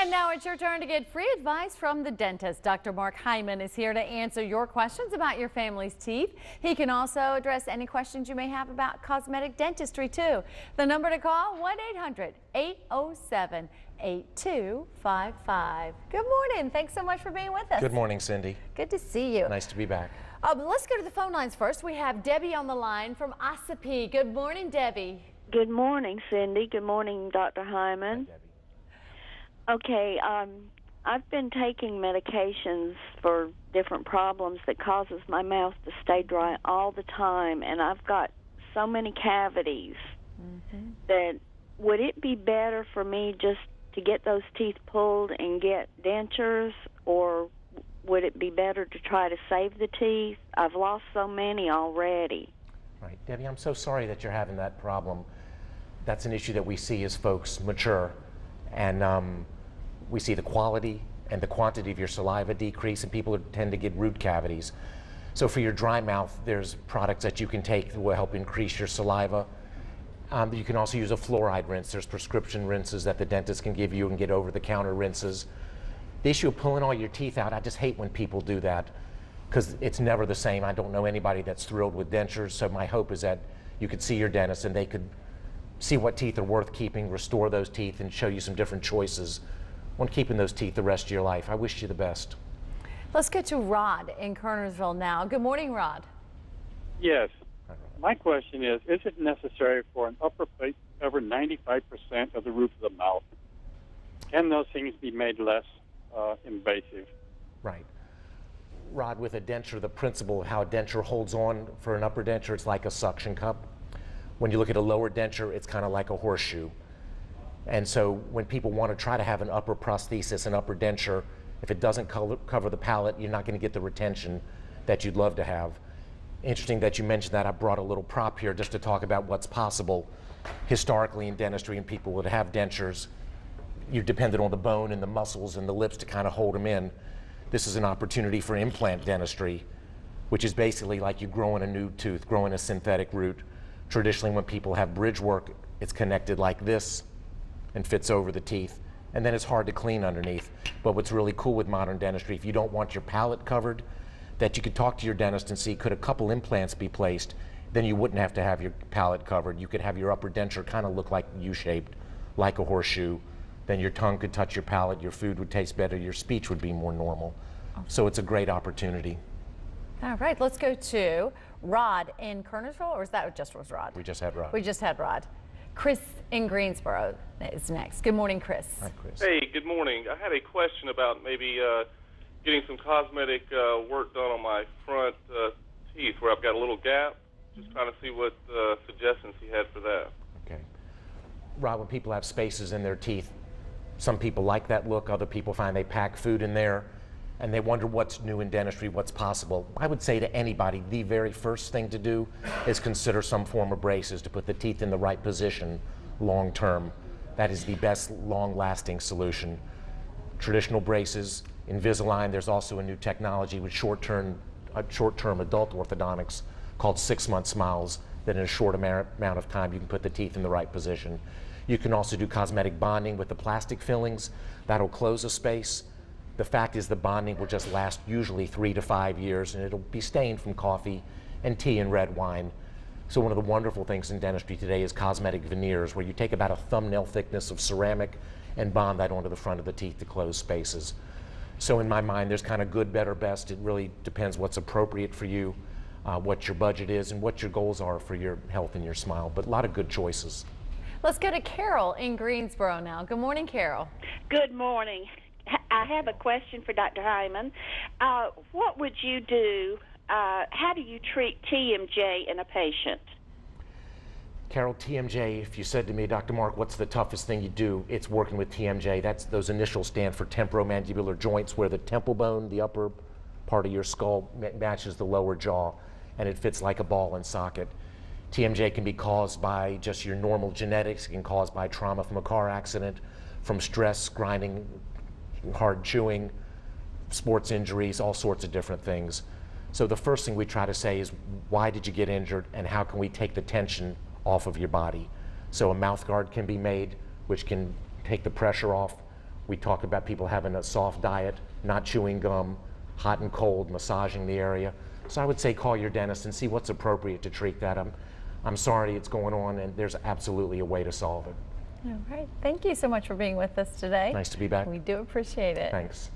And now it's your turn to get free advice from the dentist. Dr. Mark Hyman is here to answer your questions about your family's teeth. He can also address any questions you may have about cosmetic dentistry too. The number to call, 1-800-807-8255. Good morning. Thanks so much for being with us. Good morning, Cindy. Good to see you. Nice to be back. Let's go to the phone lines first. We have Debbie on the line from Ossipee. Good morning, Debbie. Good morning, Cindy. Good morning, Dr. Hyman. Hi, Debbie. Okay, I've been taking medications for different problems that causes my mouth to stay dry all the time, and I've got so many cavities that would it be better for me just to get those teeth pulled and get dentures, or would it be better to try to save the teeth? I've lost so many already. Right. Debbie, I'm so sorry that you're having that problem. That's an issue that we see as folks mature, and we see the quality and the quantity of your saliva decrease, and people tend to get root cavities. So for your dry mouth, there's products that you can take that will help increase your saliva. You can also use a fluoride rinse. There's prescription rinses that the dentist can give you and get over-the-counter rinses. The issue of pulling all your teeth out, I just hate when people do that because it's never the same. I don't know anybody that's thrilled with dentures, so my hope is that you could see your dentist and they could see what teeth are worth keeping, restore those teeth, and show you some different choices on keeping those teeth the rest of your life. I wish you the best. Let's get to Rod in Kernersville now. Good morning, Rod. Yes. My question is it necessary for an upper plate to cover 95% of the roof of the mouth? Can those things be made less invasive? Right. Rod, with a denture, the principle of how a denture holds on for an upper denture, it's like a suction cup. When you look at a lower denture, it's kind of like a horseshoe. And so when people want to try to have an upper prosthesis, an upper denture, if it doesn't cover the palate, you're not going to get the retention that you'd love to have. Interesting that you mentioned that. I brought a little prop here just to talk about what's possible historically in dentistry, and people would have dentures. You depended on the bone and the muscles and the lips to kind of hold them in. This is an opportunity for implant dentistry, which is basically like you growing a new tooth, growing a synthetic root. Traditionally, when people have bridge work, it's connected like this and fits over the teeth, and then it's hard to clean underneath. But what's really cool with modern dentistry, if you don't want your palate covered, that you could talk to your dentist and see, could a couple implants be placed? Then you wouldn't have to have your palate covered. You could have your upper denture kind of look like U-shaped, like a horseshoe. Then your tongue could touch your palate, your food would taste better, your speech would be more normal. So it's a great opportunity. All right, let's go to Rod in Kernersville, or is that just was Rod? We just had Rod. We just had Rod. Chris in Greensboro is next. Good morning, Chris. Hi, Chris. Hey, good morning. I had a question about maybe getting some cosmetic work done on my front teeth where I've got a little gap. Just trying to see what suggestions he had for that. Okay. Rod, when people have spaces in their teeth, some people like that look, other people find they pack food in there, and they wonder what's new in dentistry, what's possible. I would say to anybody, the very first thing to do is consider some form of braces to put the teeth in the right position long term. That is the best long-lasting solution. Traditional braces, Invisalign, there's also a new technology with short-term adult orthodontics called 6-month smiles, that in a short amount of time you can put the teeth in the right position. You can also do cosmetic bonding with the plastic fillings. That'll close a space. The fact is the bonding will just last usually 3 to 5 years, and it'll be stained from coffee and tea and red wine. So one of the wonderful things in dentistry today is cosmetic veneers, where you take about a thumbnail thickness of ceramic and bond that onto the front of the teeth to close spaces. So in my mind, there's kind of good, better, best. It really depends what's appropriate for you, what your budget is, and what your goals are for your health and your smile, but a lot of good choices. Let's go to Carol in Greensboro now. Good morning, Carol. Good morning. I have a question for Dr. Hyman. What would you do? How do you treat TMJ in a patient? Carol, TMJ, if you said to me, Dr. Mark, what's the toughest thing you do? It's working with TMJ. Those initials stand for temporomandibular joints, where the temple bone, the upper part of your skull, matches the lower jaw, and it fits like a ball and socket. TMJ can be caused by just your normal genetics. It can be caused by trauma from a car accident, from stress, grinding, hard chewing, sports injuries, all sorts of different things. So the first thing we try to say is, why did you get injured, and how can we take the tension off of your body? So a mouth guard can be made, which can take the pressure off, We talk about people having a soft diet, not chewing gum, hot and cold, massaging the area. So I would say call your dentist and see what's appropriate to treat that. I'm sorry it's going on, and there's absolutely a way to solve it. All right. Thank you so much for being with us today. Nice to be back. We do appreciate it. Thanks.